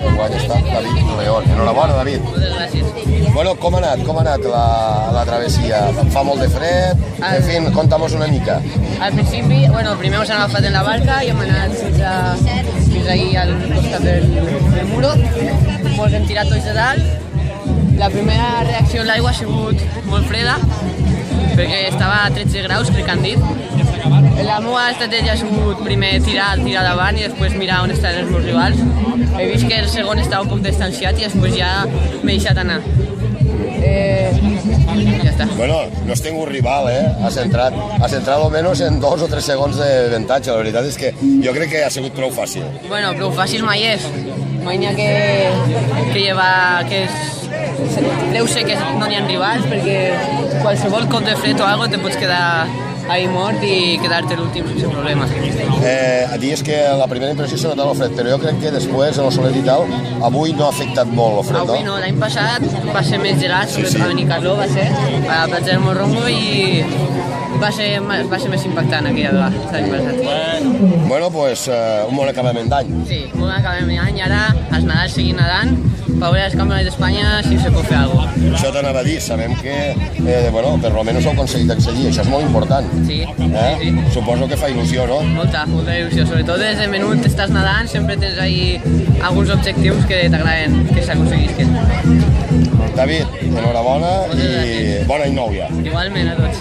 Guany està David León. Enhorabona, David. Moltes gràcies. Bueno, com ha anat la travessia? Fa molt de fred? En fi, conta'm una mica. Al principi, primer ens han agafat en la barca i hem anat fins ahir al costat del muro. Ens hem tirat tots de dalt. La primera reacció a l'aigua ha sigut molt freda, perquè estava a 13 graus, crec que han dit. La meva estratègia ha sigut primer tirar davant i després mirar on estan els meus rivals. He vist que el segon estava un poc distanciat i després ja m'he deixat anar. Ja està. Bueno, no has tingut rival, Has entrat almenys en 2 o 3 segons d'avantatge. La veritat és que jo crec que ha sigut prou fàcil. Bueno, prou fàcil mai és. Mai n'hi ha que llevar... Deu ser que no n'hi ha rivals, perquè qualsevol cop de fred o alguna cosa te pots quedar ahí mort i quedar-te l'últim sense problema. Dius que la primera impressió s'ha notat el fred, però jo crec que després, en el solet i tal, avui no ha afectat molt el fred, no? Avui no, l'any passat va ser més gelat, sobretot a Benicarló va ser, a la platja del Morrongo, i va ser més impactant aquella vegada, l'any passat. Bueno, doncs un bon acabament d'any. Sí, un bon acabament d'any, i ara els Nadals seguint nedant, per veure els campionats d'Espanya si se pot fer alguna cosa. Això t'anava a dir, sabem que, per almenys ho heu aconseguit accedir, això és molt important. Sí, sí. Suposo que fa il·lusió, no? Molta il·lusió, sobretot des de menut estàs nedant, sempre tens ahí alguns objectius que t'agraden que s'aconseguisquen. David, enhorabona i bon any nou ja. Igualment a tots.